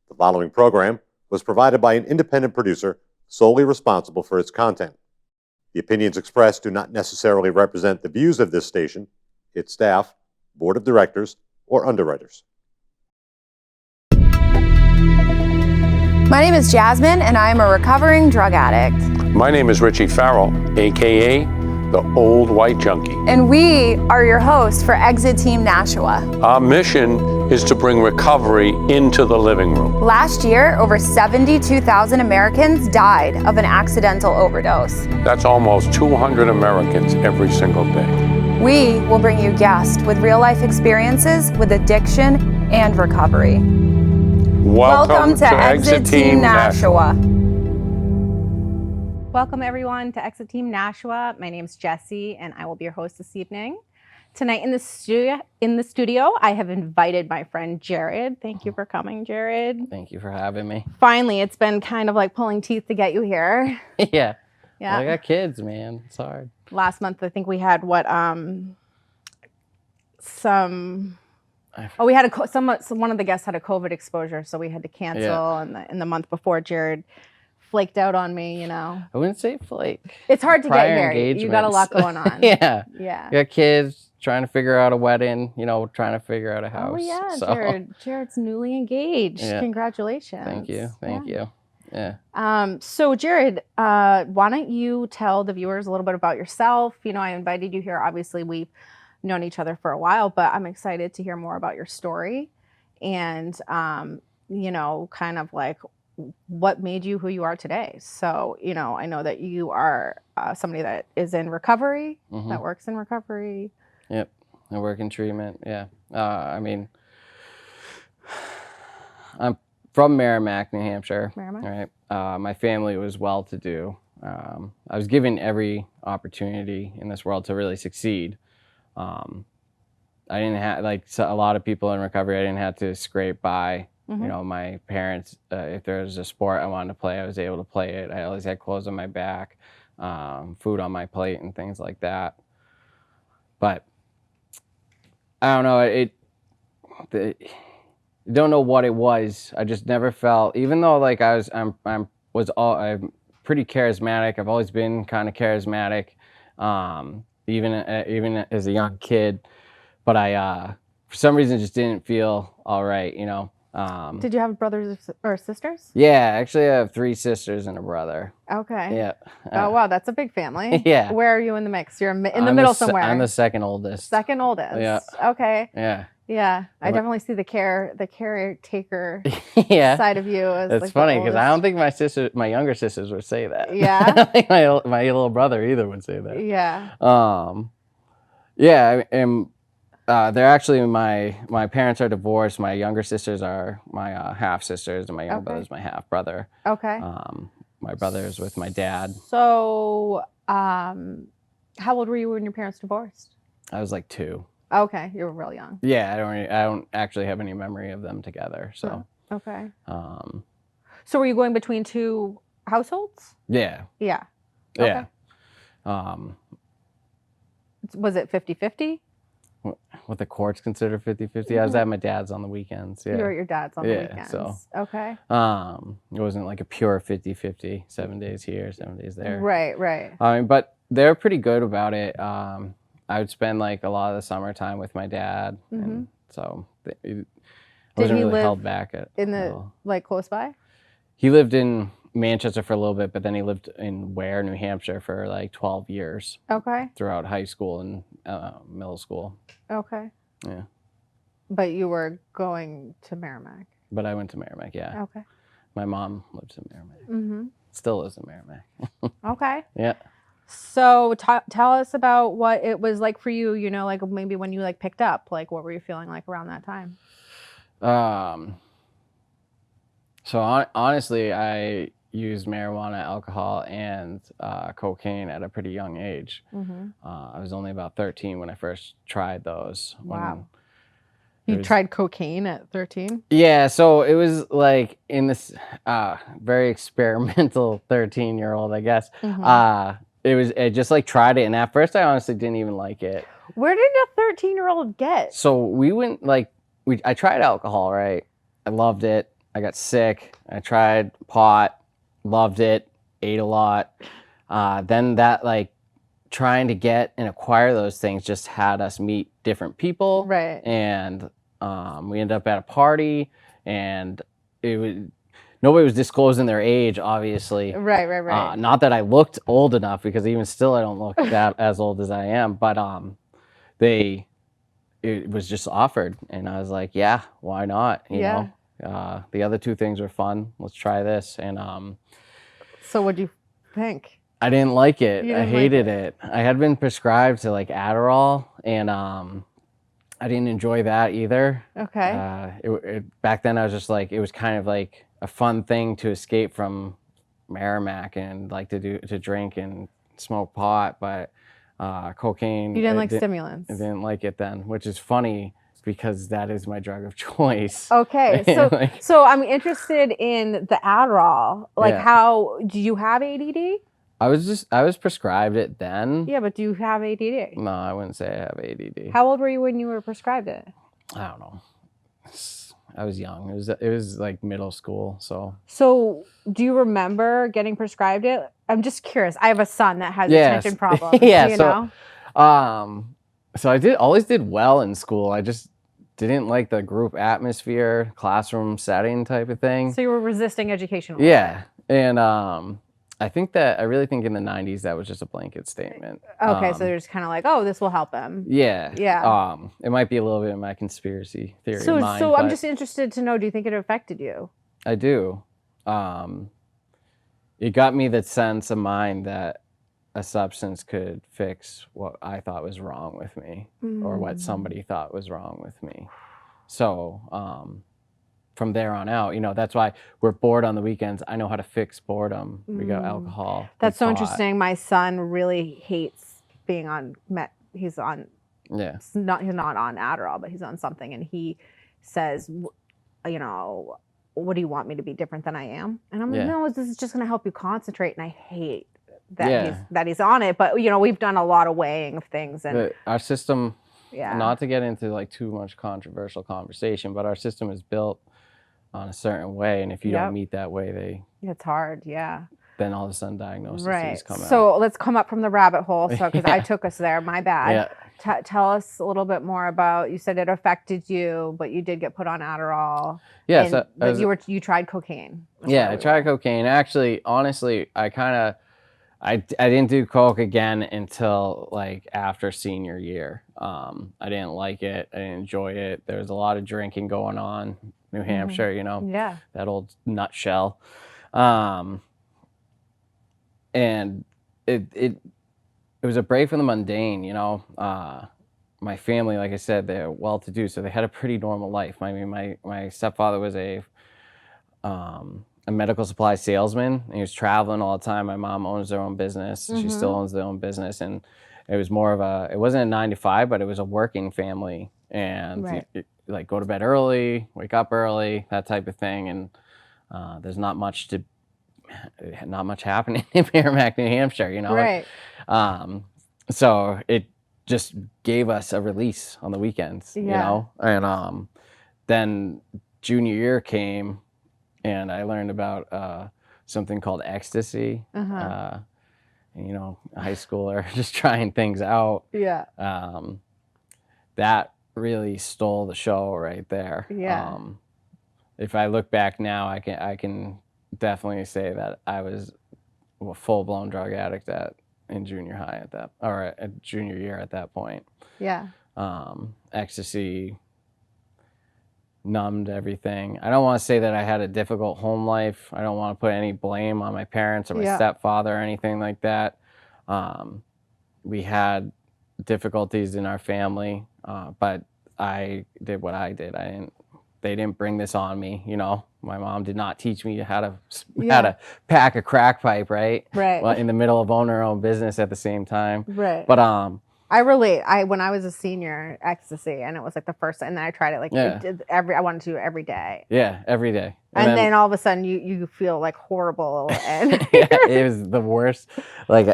The following program was provided by an independent producer solely responsible for its content. The opinions expressed do not necessarily represent the views of this station, its staff, board of directors, or underwriters. My name is Jasmine, and I am a recovering drug addict. My name is Richie Farrell, aka the Old White Junkie. And we are your hosts for Exit Team Nashua. Our mission is to bring recovery into the living room. Last year, over 72,000 Americans died of an accidental overdose. That's almost 200 Americans every single day. We will bring you guests with real-life experiences with addiction and recovery. Welcome to Exit Team Nashua. Welcome everyone to Exit Team Nashua. My name is Jessie and I will be your host this evening. Tonight in the studio, I have invited my friend Jarrad. Thank you for coming, Jarrad. Thank you for having me. Finally, it's been kind of like pulling teeth to get you here. Yeah. Yeah. I got kids, man. It's hard. Last month, I think we had we had one of the guests had a COVID exposure, so we had to cancel. Yeah. And the month before, Jarrad flaked out on me, you know. I wouldn't say flake. It's hard to get Prior here. You got a lot going on. Yeah. Yeah. You got kids, trying to figure out a wedding, trying to figure out a house. Oh yeah, so. Jarrad's newly engaged. Yeah. Congratulations. Thank you. Yeah. So Jarrad, why don't you tell the viewers a little bit about yourself? I invited you here. Obviously, we've known each other for a while, but I'm excited to hear more about your story and, kind of like what made you who you are today. So, I know that you are somebody that is in recovery, that works in recovery. Yep. I work in treatment. Yeah. I'm from Merrimack, New Hampshire. Merrimack? Right. My family was well-to-do. I was given every opportunity in this world to really succeed. I didn't have, a lot of people in recovery, I didn't have to scrape by. My parents, if there was a sport I wanted to play, I was able to play it. I always had clothes on my back, food on my plate, and things like that. But I don't know, don't know what it was. I just never felt, even though I'm pretty charismatic. I've always been kind of charismatic, even as a young kid. But I, for some reason, just didn't feel all right. Did you have brothers or sisters? Yeah, actually, I have 3 sisters and a brother. Okay. Yeah. Oh wow, that's a big family. Yeah. Where are you in the mix? You're in the middle somewhere. I'm the second oldest. Second oldest. Yeah. Okay. Yeah. Yeah, I definitely see the caretaker yeah. side of you. As it's funny because I don't think my younger sisters would say that. Yeah. I don't think my little brother either would say that. Yeah. Yeah, and they're actually my parents are divorced. My younger sisters are my half sisters, and my younger brother's my half brother. Okay. My brother is with my dad. So, how old were you when your parents divorced? I was 2. Okay, you were real young. Yeah, I don't actually have any memory of them together. So. Oh, okay. So were you going between 2 households? Yeah. Yeah. Okay. Yeah. Was it 50-50? What the courts consider 50-50. I was at my dad's on the weekends. Yeah. You were at your dad's on the weekends. So. Okay. It wasn't like a pure 50-50, 7 days here, 7 days there. Right. But they're pretty good about it. I would spend a lot of the summertime with my dad, and so I wasn't really held back close by? He lived in Manchester for a little bit, but then he lived in Ware, New Hampshire for 12 years. Okay. Throughout high school and middle school. Okay. Yeah. But you were going to Merrimack. But I went to Merrimack, yeah. Okay. My mom lives in Merrimack. Still lives in Merrimack. Okay. Yeah. So tell us about what it was like for you, maybe when you picked up, what were you feeling like around that time? So honestly, I used marijuana, alcohol, and cocaine at a pretty young age. I was only about 13 when I first tried those. Wow. You tried cocaine at 13? Yeah, so it was in this very experimental 13-year-old, I guess. I just tried it, and at first I honestly didn't even like it. Where did a 13-year-old get? So we went I tried alcohol, right? I loved it. I got sick. I tried pot, loved it, ate a lot. Then that like trying to get and acquire those things just had us meet different people. Right. And we ended up at a party, and it was nobody was disclosing their age, obviously. Right. Not that I looked old enough, because even still I don't look that as old as I am. But it was just offered, and I was like, yeah, why not? You know, the other two things were fun. Let's try this. And So what'd you think? I didn't like it. You I didn't like hated it. I had been prescribed to like Adderall, and I didn't enjoy that either. Okay. Back then I was just like, it was kind of like a fun thing to escape from Merrimack and like to drink and smoke pot, but cocaine. You didn't like I stimulants. didn't like it then, which is funny because that is my drug of choice. Okay. So so I'm interested in the Adderall. Like, how do you have ADD? I was prescribed it then. Yeah, but do you have ADD? No, I wouldn't say I have ADD. How old were you when you were prescribed it? I don't know. I was young. It was like middle school. So do you remember getting prescribed it? I'm just curious. I have a son that has attention problems. Yeah. You know? So I always did well in school. I just didn't like the group atmosphere, classroom setting type of thing. So you were resisting education. Yeah. And I really think in the 90s that was just a blanket statement. Okay, so they're just kind of like, oh, this will help him. Yeah. Yeah. It might be a little bit of my conspiracy theory So mind, so I'm but just interested to know, do you think it affected you? I do. It got me the sense of mind that a substance could fix what I thought was wrong with me, or what somebody thought was wrong with me. So from there on out, that's why we're bored on the weekends. I know how to fix boredom. We got alcohol. That's so interesting. My son really hates being on he's on he's not on Adderall, but he's on something, and he says, what do you want me to be different than I am? And I'm like, no, this is just going to help you concentrate. And I hate that he's on it. But we've done a lot of weighing of things, and our system. Not to get into like too much controversial conversation, but our system is built on a certain way, and if you don't meet that way, it's hard. Then all of a sudden diagnoses come out. So let's come up from the rabbit hole. So because I took us there, my bad. Tell us a little bit more about. You said it affected you, but you did get put on Adderall. Yes, but you tried cocaine. I tried cocaine. Actually, honestly, I didn't do coke again until like after senior year. I didn't like it. I didn't enjoy it. There was a lot of drinking going on. New Hampshire, that old nutshell. And it was a break from the mundane, my family, like I said, they're well-to-do, so they had a pretty normal life. I mean, my stepfather was a medical supply salesman, and he was traveling all the time. My mom owns their own business. She still owns their own business, and it was more of it wasn't a 9 to 5, but it was a working family, and like go to bed early, wake up early, that type of thing. And there's not much happening in Merrimack, New Hampshire, Right. So it just gave us a release on the weekends, and then junior year came, and I learned about something called ecstasy. High schooler just trying things out. That really stole the show right there. If I look back now, I can definitely say that I was a full-blown drug addict in junior high at junior year at that point. Ecstasy numbed everything. I don't want to say that I had a difficult home life. I don't want to put any blame on my parents or my stepfather or anything like that. We had difficulties in our family, but I did what I did. They didn't bring this on me, My mom did not teach me how to pack a crack pipe, right? Well, in the middle of owning her own business at the same time. But I relate. When I was a senior, ecstasy, and it was like the first, and then I tried it I wanted to every day. Every day. And then all of a sudden you feel like horrible, and it was the worst. Like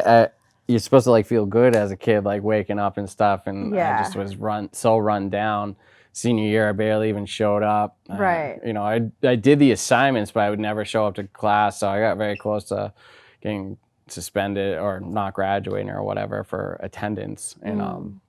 you're supposed to like feel good as a kid, like waking up and stuff, and I just was run down. senior year, I barely even showed up. Right. You know, I did the assignments, but I would never show up to class. So I got very close to getting suspended or not graduating or whatever for attendance. And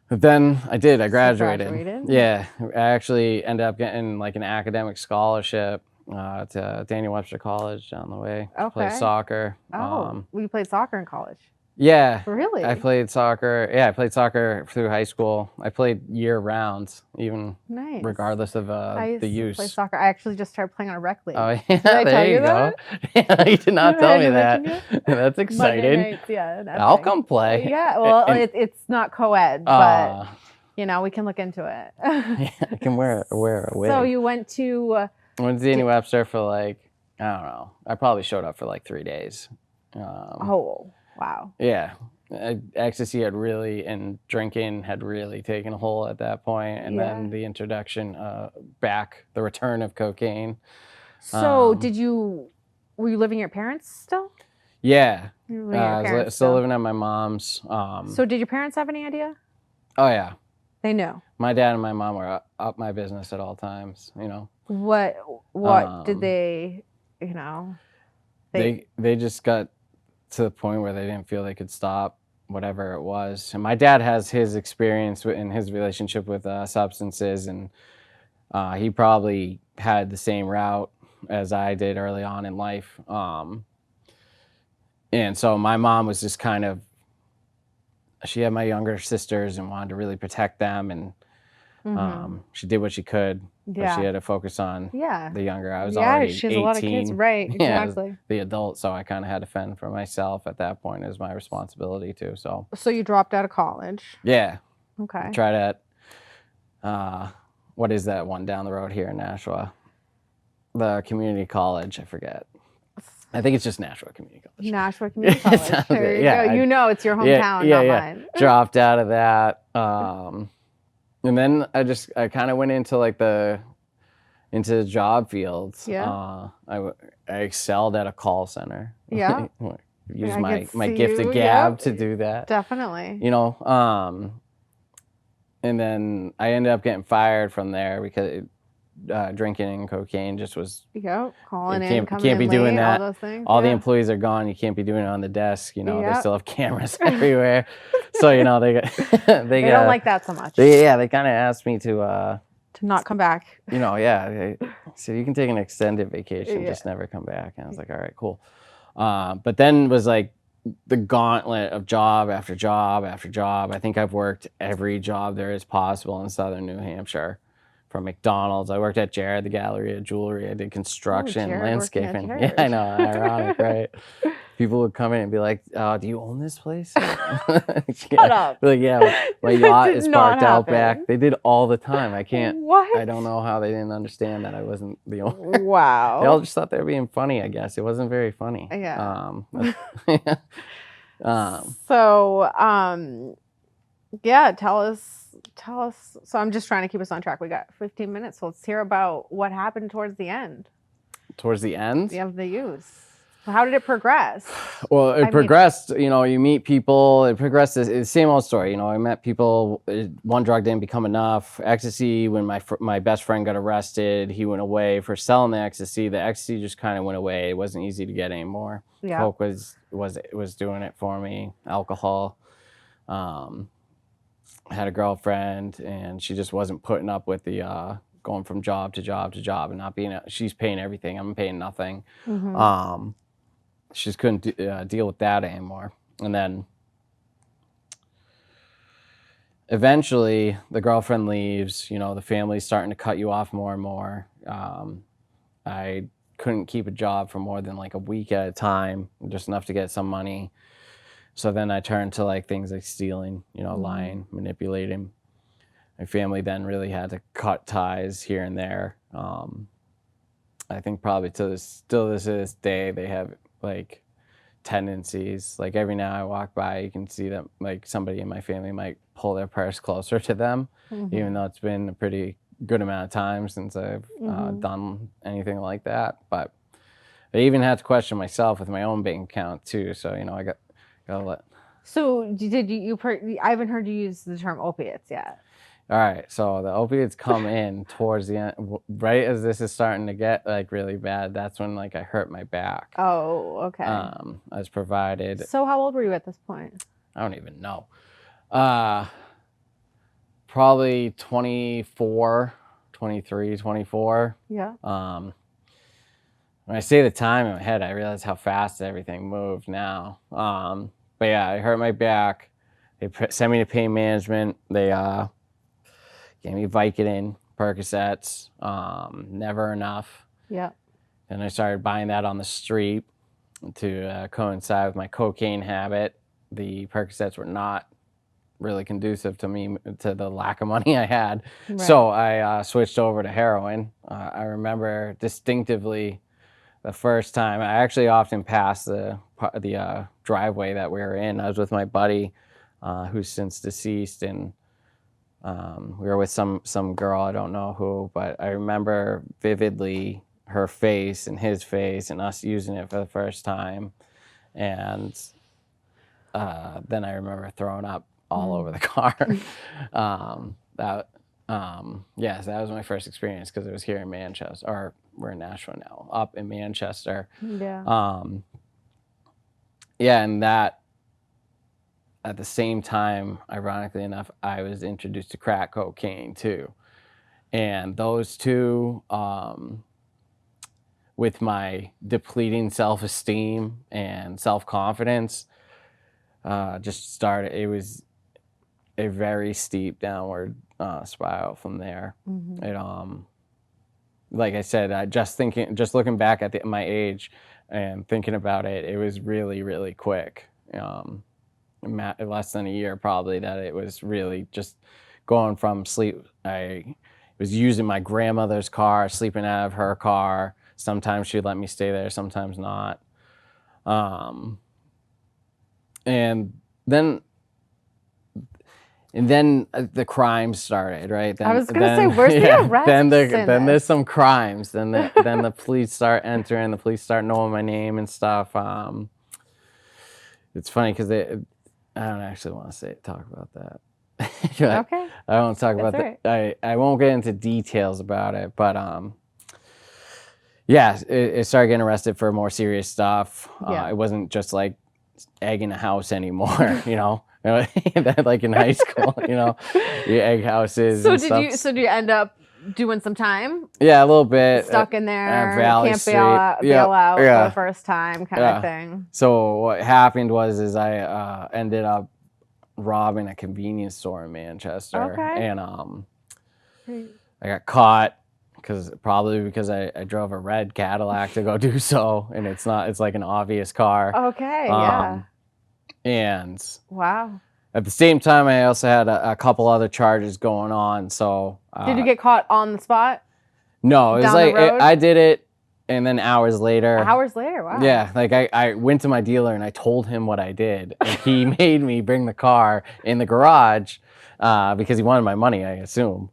but then I did. I graduated. Yeah, I actually ended up getting like an academic scholarship to Daniel Webster College down the way to play soccer. Oh, you played soccer in college? Yeah. Really? I played soccer. Yeah, I played soccer through high school. I played year round, even regardless of the use. I used to play soccer. I actually just started playing on a rec league. Oh, yeah, did I tell you that? Yeah, you did not tell me that. That's exciting. Nights, yeah, I'll come play. Yeah, well, it's not co-ed, but you know, we can look into it. Yeah, I can wear a wig. So you went to... I went to Daniel Webster for like, I don't know. I probably showed up for like 3 days. Oh, wow. Yeah. Ecstasy had really, and drinking had really taken a hold at that point. And then the introduction the return of cocaine. So were you living at your parents still? Yeah. You were living at your parents still living at my mom's. So did your parents have any idea? Oh, yeah. They knew. My dad and my mom were up my business at all times, you know. What did they, you know? They just got to the point where they didn't feel they could stop whatever it was. And my dad has his experience in his relationship with substances, and he probably had the same route as I did early on in life. And so my mom was just kind of, she had my younger sisters and wanted to really protect them, and she did what she could, but she had to focus on the younger. I was already 18. She has a lot of kids, right? Exactly. The adult, so I kind of had to fend for myself at that point. It was my responsibility too. So you dropped out of college. Yeah. Okay. Tried at what is that one down the road here in Nashua? The community college, I forget. I think it's just Nashua Community College. Nashua Community College. There you go. You know it's your hometown, not mine. Dropped out of that. And then I kind of went into like into the job fields. Yeah. I excelled at a call center. Yeah. Use my gift of gab to do that. Definitely. You know, and then I ended up getting fired from there because drinking and cocaine just was. Calling in, coming can't be in doing late, that. all those things. All the employees are gone. You can't be doing it on the desk. You know, they still have cameras everywhere. So you know they don't like that so much. They kind of asked me to not come back. You know, so you can take an extended vacation, just never come back. And I was like, all right, cool. But then was like the gauntlet of job after job after job. I think I've worked every job there is possible in southern New Hampshire. From McDonald's, I worked at Jarrad, the Gallery of Jewelry. I did construction, landscaping. Yeah, I know, ironic, right? People would come in and be like, "Do you own this place?" Shut up. Like, yeah, my yacht is parked out back. They did all the time. I can't. What? I don't know how they didn't understand that I wasn't the owner. Wow. They all just thought they were being funny. I guess it wasn't very funny. Yeah. Yeah, tell us. So I'm just trying to keep us on track. We got 15 minutes, so let's hear about what happened towards the end. Towards the end? Yeah, the use. How did it progress? Well, it progressed. You know, you meet people. It progressed. It's the same old story. You know, I met people. One drug didn't become enough. Ecstasy. When my best friend got arrested, he went away for selling the ecstasy. The ecstasy just kind of went away. It wasn't easy to get anymore. Yeah. Coke was doing it for me. Alcohol. I had a girlfriend, and she just wasn't putting up with the going from job to job to job and not being. She's paying everything. I'm paying nothing. Mm-hmm. She just couldn't deal with that anymore. And then eventually the girlfriend leaves. You know, the family's starting to cut you off more and more. I couldn't keep a job for more than like a week at a time, just enough to get some money. So then I turned to like things like stealing, you know, lying, manipulating. My family then really had to cut ties here and there. I think probably to this day, they have like tendencies. Like every now I walk by, you can see that like somebody in my family might pull their purse closer to them, even though it's been a pretty good amount of time since I've done anything like that. But I even had to question myself with my own bank account too. So, you know, I gotta So did you I haven't heard you use the term opiates yet. All right, so the opiates come in towards the end, right as this is starting to get like really bad. That's when like I hurt my back. Oh, okay. I was provided. So how old were you at this point? I don't even know. Probably 24, 23, 24. Yeah. When I say the time in my head, I realize how fast everything moved now. But yeah, I hurt my back. They sent me to pain management. They gave me Vicodin, Percocets, never enough. Yeah. And I started buying that on the street to coincide with my cocaine habit. The Percocets were not really conducive to me, to the lack of money I had. Right. So I switched over to heroin. I remember distinctively the first time. I actually often passed the driveway that we were in. I was with my buddy who's since deceased, and we were with some girl, I don't know who, but I remember vividly her face and his face and us using it for the first time. And then I remember throwing up all over the car. Yeah, so that was my first experience because it was here in Manchester, or we're in Nashua now, up in Manchester. Yeah. Yeah, and that at the same time, ironically enough, I was introduced to crack cocaine too. And those two, with my depleting self-esteem and self-confidence, just started, it was a very steep downward spiral from there. Mm-hmm. It, like I said, just looking back at my age and thinking about it, it was really, really quick. Less than a year probably, that it was really just going from sleep. I was using my grandmother's car, sleeping out of her car. Sometimes she'd let me stay there, sometimes not. And then the crimes started, right? I was gonna say, where's the arrest? Then there's some crimes. Then the police start entering. The police start knowing my name and stuff. It's funny because I don't actually want to talk about that. Okay. I won't talk about That's that. I won't get into details about it, but yeah, it started getting arrested for more serious stuff. Yeah. It wasn't just like egging a house anymore, you know. Like in high school, you know, you egg houses. So and did stuff. you end up doing some time? Yeah, a little bit. Stuck in there, Valley can't Street. bail out for Yeah. the first time, kind of thing. So what happened was I ended up robbing a convenience store in Manchester, Okay. and I got caught probably because I drove a red Cadillac to go do so, and it's like an obvious car. Okay, yeah. And Wow. at the same time, I also had a couple other charges going on. So Did you get caught on the spot? No, it was down the like road? I did it, and then hours later. Hours later, wow. Yeah, like I went to my dealer and I told him what I did, and he made me bring the car in the garage because he wanted my money, I assume.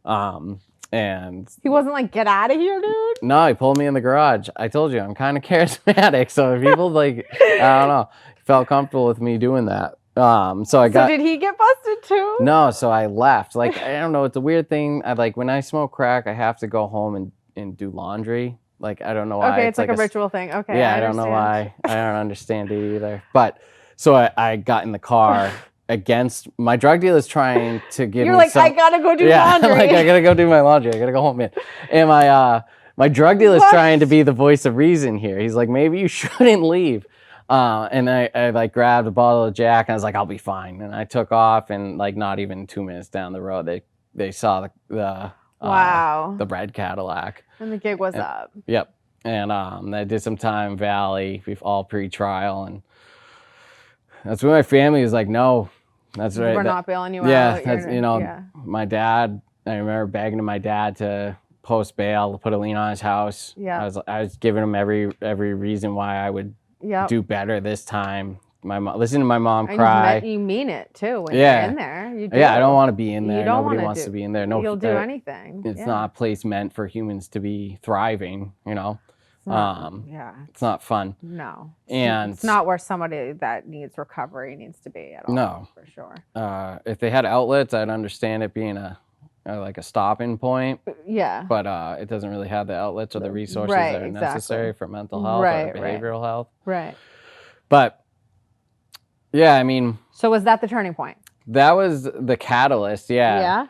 And He wasn't like, get out of here, dude. no, he pulled me in the garage. I told you I'm kind of charismatic, so if people like, I don't know, felt comfortable with me doing that. So did he get busted too? No, so I left. Like, I don't know, it's a weird thing. When I smoke crack, I have to go home and do laundry. Like, I don't know why. Okay, it's like a ritual thing. Okay. Yeah, I don't know why. I don't understand it either. But so I got in the car against my drug dealer is trying to give You're me like, I gotta go do laundry. Like, I gotta go do my laundry. I gotta go home, man. And my drug dealer is trying to be the voice of reason here. He's like, maybe you shouldn't leave. And I like grabbed a bottle of Jack and I was like, I'll be fine. And I took off, and like not even 2 minutes down the road, they saw the wow, the red Cadillac. And the gig was up. Yep. And I did some time in Valley, all pre-trial, and that's when my family was like, no, that's right. We're not bailing you yeah, out. that's, my dad, I remember begging to my dad to post bail, to put a lien on his house. Yeah. I was giving him every reason why I would do better this time. Listen to my mom cry. You mean it too when Yeah. you're in there. You do. Yeah, I don't want to be in there. You don't Nobody wanna wants do- to be in there. No, You'll do anything. It's Yeah. not a place meant for humans to be thriving, you know. It's not fun. No. And it's not where somebody that needs recovery needs to be at all. No. For sure. If they had outlets, I'd understand it being like a stopping point. Yeah. But it doesn't really have the outlets or the resources Right, that are exactly. necessary for mental health Right, or behavioral health. Right. But yeah, I mean. So was that the turning point? That was the catalyst. Yeah.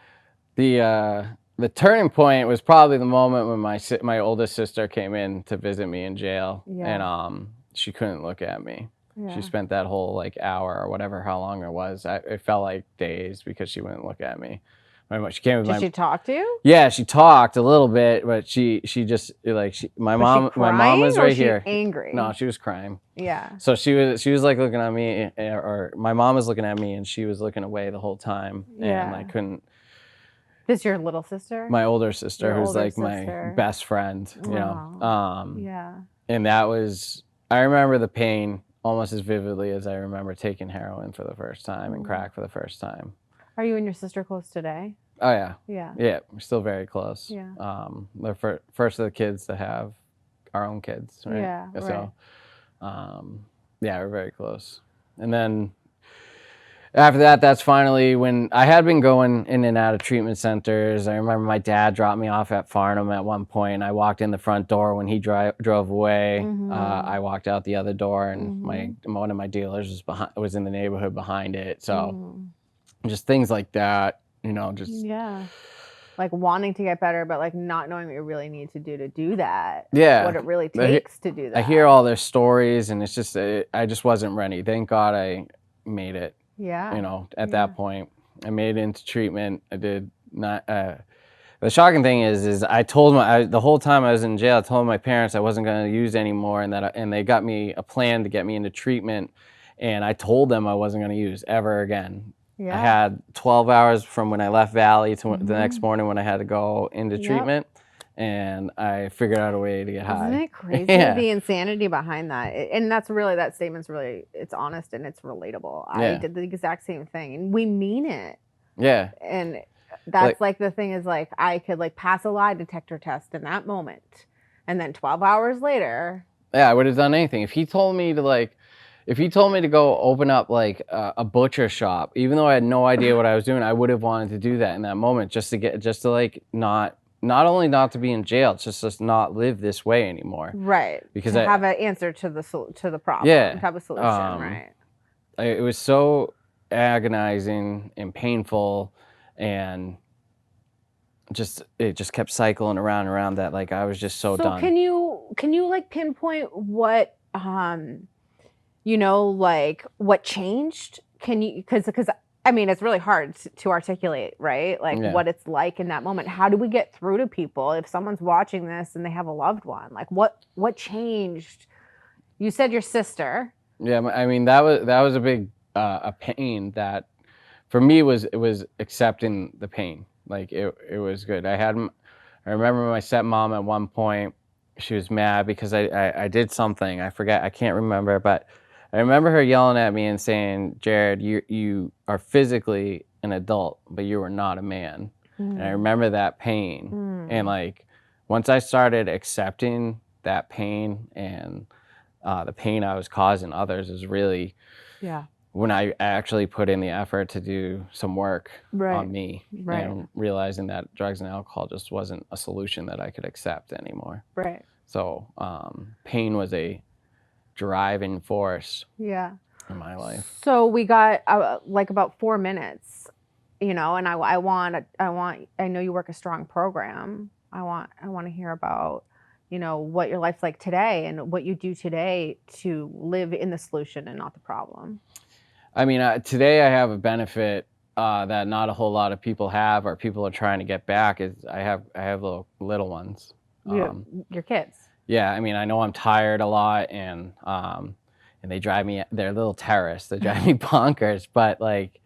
The turning point was probably the moment when my oldest sister came in to visit me in jail, and she couldn't look at me. Yeah. She spent that whole like hour or whatever, how long it was. It felt like days because she wouldn't look at me. She came with Did she talk to you? Yeah, she talked a little bit, but she just like my mom was right here. Angry? No, she was crying. Yeah. So she was like looking at me, or my mom was looking at me, and she was looking away the whole time, and I couldn't. This your little sister? My older sister, who's like my best friend, you know. Yeah. And that was, I remember the pain almost as vividly as I remember taking heroin for the first time and crack for the first time. Are you and your sister close today? Oh yeah. Yeah. Yeah, we're still very close. Yeah. They're first of the kids to have our own kids, right? Yeah. So, yeah, we're very close. And then after that, that's finally when I had been going in and out of treatment centers. I remember my dad dropped me off at Farnham at one point. I walked in the front door when he drove away. I walked out the other door, and one of my dealers was in the neighborhood behind it. So just things like that. You know, just like wanting to get better, but like not knowing what you really need to do that. Yeah, what it really takes to do that. I hear all their stories, and it's just I just wasn't ready. Thank God I made it. Yeah, you know, at that point, I made it into treatment. I did not. The shocking thing is I told the whole time I was in jail, I told my parents I wasn't going to use anymore, and they got me a plan to get me into treatment, and I told them I wasn't going to use ever again. I had 12 hours from when I left Valley to the next morning when I had to go into treatment, and I figured out a way to get high. Isn't it crazy, the insanity behind that? And that's really, that statement's really, it's honest and it's relatable. I did the exact same thing, and we mean it. Yeah. And that's like the thing is like, I could like pass a lie detector test in that moment, and then 12 hours later. Yeah, I would have done anything. If he told me to go open up like a butcher shop, even though I had no idea what I was doing, I would have wanted to do that in that moment just to like not only not to be in jail, it's just not live this way anymore. Right. Because I have an answer to the problem. Yeah. To have a solution. Right. It was so agonizing and painful, and it just kept cycling around and around that. Like I was just so done. Can you like pinpoint what you know, like what changed? Can you, because I mean, it's really hard to articulate, right? Like what it's like in that moment. How do we get through to people if someone's watching this and they have a loved one? Like what changed? You said your sister. Yeah, I mean, that was a big a pain that for me it was accepting the pain. Like it was good. I remember my stepmom at one point, she was mad because I did something. I forget, I can't remember, but I remember her yelling at me and saying, "Jarrad, you are physically an adult, but you are not a man." And I remember that pain. And like, once I started accepting that pain and the pain I was causing others is really when I actually put in the effort to do some work on me and realizing that drugs and alcohol just wasn't a solution that I could accept anymore. Right. So pain was a driving force in my life. So we got like about 4 minutes, you know, and I know you work a strong program. I want to hear about, you know, what your life's like today and what you do today to live in the solution and not the problem. I mean, today I have a benefit that not a whole lot of people have, or people are trying to get back. Is I have little ones. Your kids. Yeah, I mean, I know I'm tired a lot, and they drive me. They're little terrorists. They drive me bonkers. But like,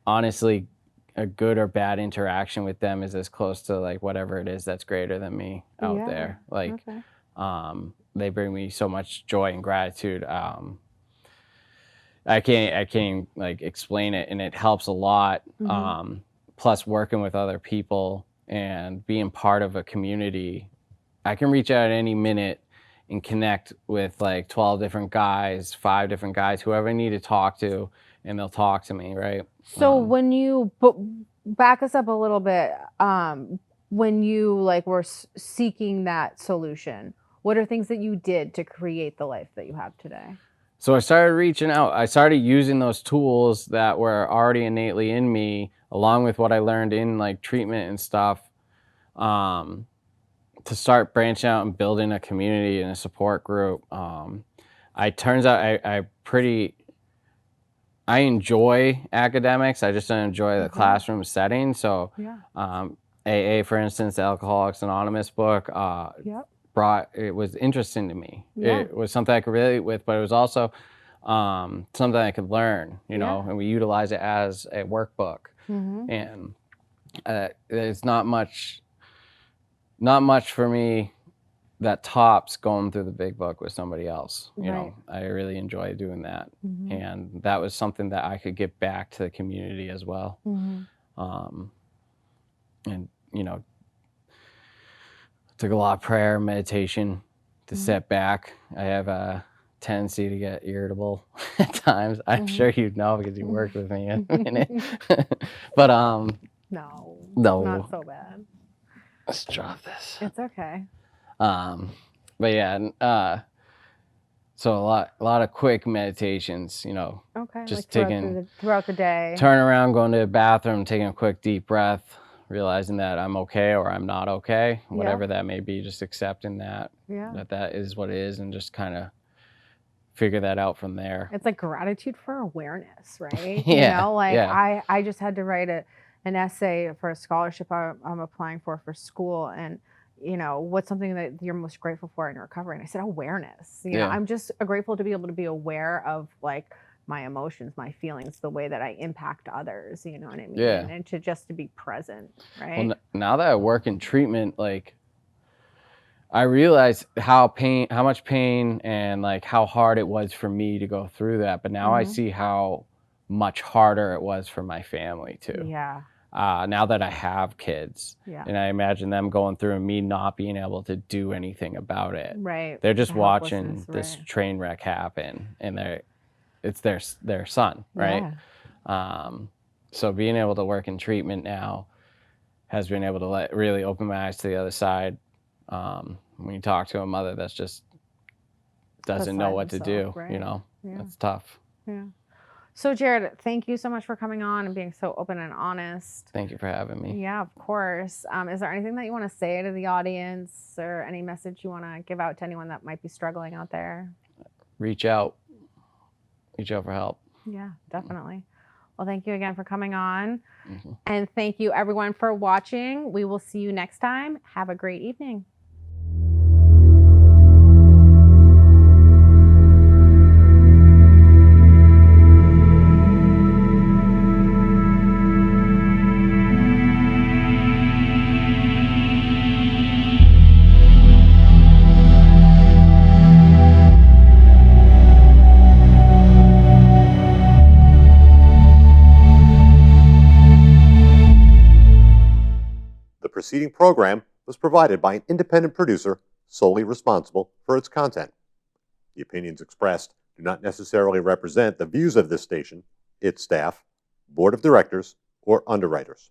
honestly, a good or bad interaction with them is as close to like whatever it is that's greater than me out there. Like, they bring me so much joy and gratitude. I can't like explain it, and it helps a lot. Plus, working with other people and being part of a community, I can reach out at any minute and connect with like 12 different guys, 5 different guys, whoever I need to talk to, and they'll talk to me, right? So when you back us up a little bit, when you like were seeking that solution, what are things that you did to create the life that you have today? So I started reaching out. I started using those tools that were already innately in me, along with what I learned in like treatment and stuff, to start branching out and building a community and a support group. Turns out I enjoy academics. I just don't enjoy the classroom setting. So AA, for instance, the Alcoholics Anonymous book, it was interesting to me. It was something I could relate with, but it was also something I could learn, you know, and we utilize it as a workbook. And there's not much for me that tops going through the big book with somebody else. You know, I really enjoy doing that. And that was something that I could give back to the community as well. And, you know, took a lot of prayer, meditation to step back. I have a tendency to get irritable at times. I'm sure you know because you worked with me in a minute. But no, not so bad. Let's drop this. It's okay. But yeah, so a lot of quick meditations, you know. Okay. Just like taking throughout the day. Turn around, going to the bathroom, taking a quick deep breath, realizing that I'm okay or I'm not okay, whatever that may be, just accepting that that is what it is, and just kind of figure that out from there. It's like gratitude for awareness, right? You know, like I just had to write an essay for a scholarship I'm applying for school, and you know, what's something that you're most grateful for in your recovery? And I said awareness. You know, I'm just grateful to be able to be aware of like my emotions, my feelings, the way that I impact others, you know what I mean? And to be present, right? Well, now that I work in treatment, like I realized how much pain and like how hard it was for me to go through that. But now I see how much harder it was for my family too. Yeah. Now that I have kids, and I imagine them going through and me not being able to do anything about it. Right. They're just watching this train wreck happen, and it's their son, right? So being able to work in treatment now has been able to really open my eyes to the other side. When you talk to a mother that's just doesn't know what to do, you know, it's tough. Yeah. So Jarrad, thank you so much for coming on and being so open and honest. Thank you for having me. Yeah, of course. Is there anything that you want to say to the audience, or any message you want to give out to anyone that might be struggling out there? Reach out for help. Yeah, definitely. Well, thank you again for coming on. And thank you everyone for watching. We will see you next time. Have a great evening. The preceding program was provided by an independent producer solely responsible for its content. The opinions expressed do not necessarily represent the views of this station, its staff, board of directors, or underwriters.